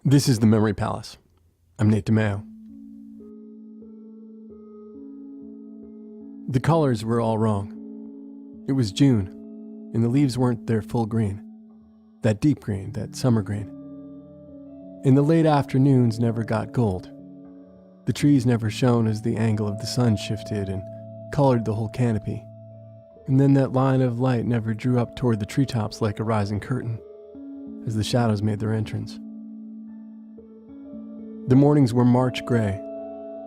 This is The Memory Palace. I'm Nate DiMeo. The colors were all wrong. It was June, and the leaves weren't their full green. That deep green, that summer green. And the late afternoons never got gold. The trees never shone as the angle of the sun shifted and colored the whole canopy. And then that line of light never drew up toward the treetops like a rising curtain, as the shadows made their entrance. The mornings were March gray,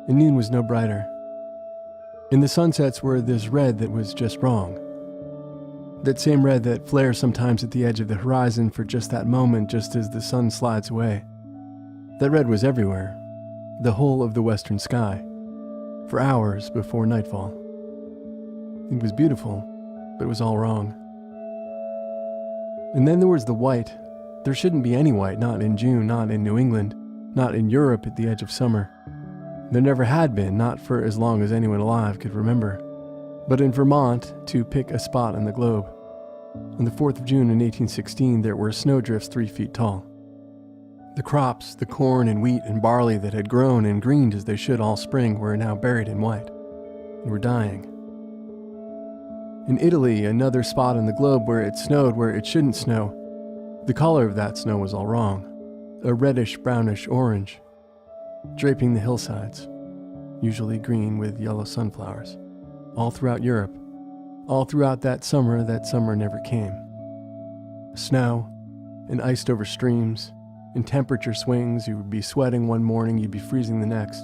and noon was no brighter. And the sunsets were this red that was just wrong. That same red that flares sometimes at the edge of the horizon for just that moment, just as the sun slides away. That red was everywhere, the whole of the western sky, for hours before nightfall. It was beautiful, but it was all wrong. And then there was the white. There shouldn't be any white, not in June, not in New England, not in Europe at the edge of summer. There never had been, not for as long as anyone alive could remember. But in Vermont, to pick a spot on the globe, on the 4th of June in 1816, there were snowdrifts 3 feet tall. The crops, the corn and wheat and barley that had grown and greened as they should all spring, were now buried in white, and were dying. In Italy, another spot on the globe where it snowed where it shouldn't snow, the color of that snow was all wrong. A reddish, brownish orange, draping the hillsides, usually green with yellow sunflowers, all throughout Europe, all throughout that summer never came. Snow, and iced over streams, and temperature swings. You would be sweating one morning, you'd be freezing the next.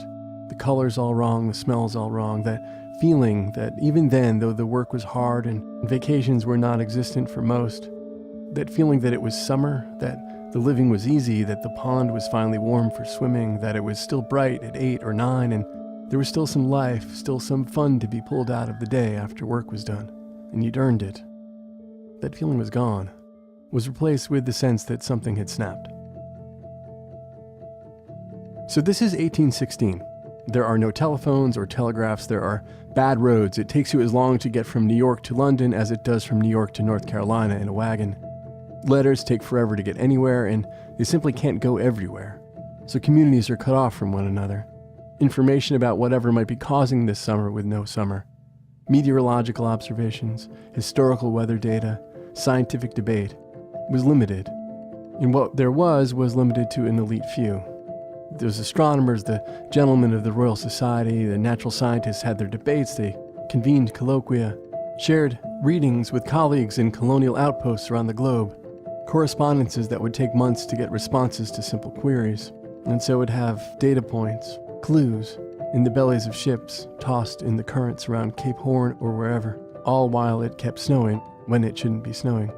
The colors all wrong, the smells all wrong, that feeling that even then, though the work was hard and vacations were non-existent for most, that feeling that it was summer, that the living was easy, that the pond was finally warm for swimming, that it was still bright at 8 or 9, and there was still some life, still some fun to be pulled out of the day after work was done, and you'd earned it. That feeling was gone, was replaced with the sense that something had snapped. So this is 1816. There are no telephones or telegraphs, there are bad roads. It takes you as long to get from New York to London as it does from New York to North Carolina in a wagon. Letters take forever to get anywhere, and they simply can't go everywhere. So communities are cut off from one another. Information about whatever might be causing this summer with no summer. Meteorological observations, historical weather data, scientific debate was limited. And what there was limited to an elite few. Those astronomers, the gentlemen of the Royal Society, the natural scientists had their debates, they convened colloquia, shared readings with colleagues in colonial outposts around the globe, correspondences that would take months to get responses to simple queries, and so would have data points, clues, in the bellies of ships tossed in the currents around Cape Horn or wherever, all while it kept snowing when it shouldn't be snowing.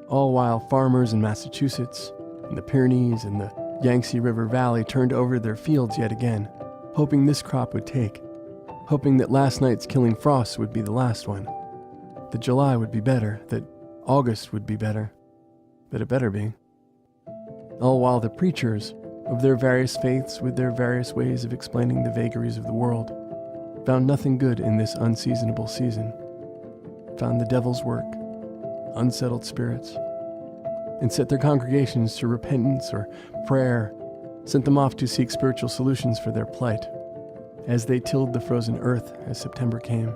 All while farmers in Massachusetts, in the Pyrenees, and the Yangtze River Valley turned over their fields yet again, hoping this crop would take, hoping that last night's killing frost would be the last one, that July would be better, that August would be better, that it better be. All while the preachers of their various faiths with their various ways of explaining the vagaries of the world found nothing good in this unseasonable season, found the devil's work, unsettled spirits, and set their congregations to repentance or prayer, sent them off to seek spiritual solutions for their plight, as they tilled the frozen earth as September came,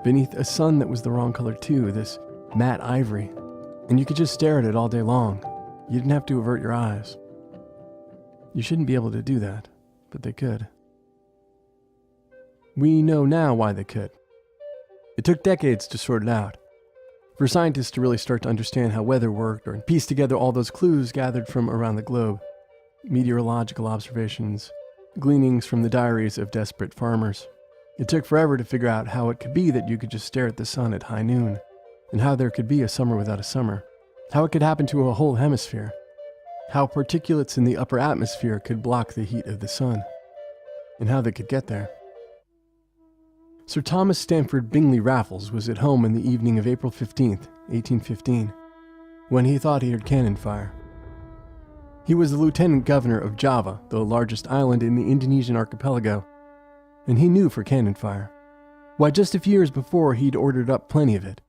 beneath a sun that was the wrong color too, this matte ivory, and you could just stare at it all day long. You didn't have to avert your eyes. You shouldn't be able to do that, but they could. We know now why they could. It took decades to sort it out. For scientists to really start to understand how weather worked or piece together all those clues gathered from around the globe. Meteorological observations, gleanings from the diaries of desperate farmers. It took forever to figure out how it could be that you could just stare at the sun at high noon, and how there could be a summer without a summer, how it could happen to a whole hemisphere, how particulates in the upper atmosphere could block the heat of the sun, and how they could get there. Sir Thomas Stamford Bingley Raffles was at home in the evening of April 15th, 1815, when he thought he heard cannon fire. He was the lieutenant governor of Java, the largest island in the Indonesian archipelago, and he knew for cannon fire. Why, just a few years before, he'd ordered up plenty of it,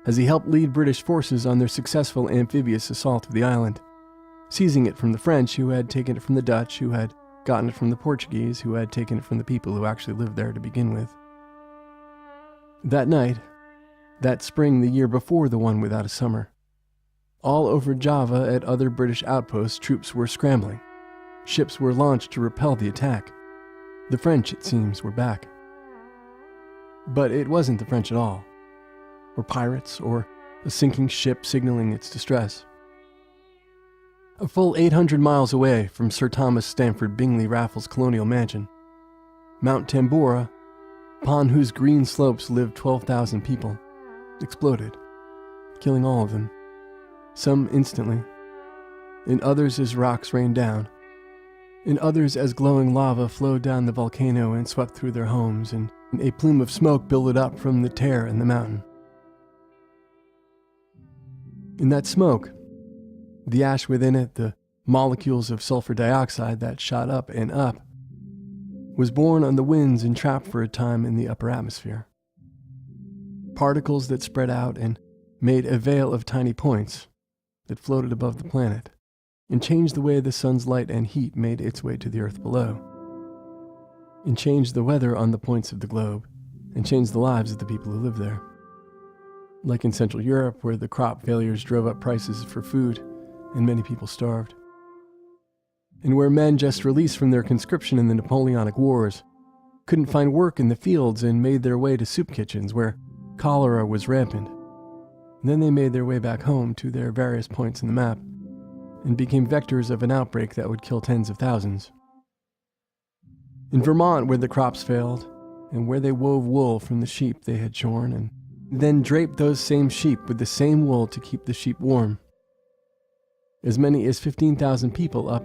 as he helped lead British forces on their successful amphibious assault of the island. seizing it from the French, who had taken it from the Dutch, who had gotten it from the Portuguese, who had taken it from the people who actually lived there to begin with. That night, that spring the year before the one without a summer, all over Java at other British outposts, troops were scrambling. Ships were launched to repel the attack. The French, it seems, were back. But it wasn't the French at all, or pirates, or a sinking ship signaling its distress. A full 800 miles away from Sir Thomas Stamford Bingley Raffles' colonial mansion, Mount Tambora, upon whose green slopes lived 12,000 people, exploded, killing all of them, some instantly, in others as rocks rained down, in others as glowing lava flowed down the volcano and swept through their homes, and a plume of smoke billowed up from the tear in the mountain. In that smoke, the ash within it, the molecules of sulfur dioxide that shot up and up, was borne on the winds and trapped for a time in the upper atmosphere. Particles that spread out and made a veil of tiny points that floated above the planet and changed the way the sun's light and heat made its way to the earth below, and changed the weather on the points of the globe, and changed the lives of the people who lived there. Like in Central Europe, where the crop failures drove up prices for food and many people starved. And where men just released from their conscription in the Napoleonic Wars couldn't find work in the fields and made their way to soup kitchens where cholera was rampant. And then they made their way back home to their various points in the map and became vectors of an outbreak that would kill tens of thousands. In Vermont, where the crops failed, and where they wove wool from the sheep they had shorn, and then draped those same sheep with the same wool to keep the sheep warm. As many as 15,000 people up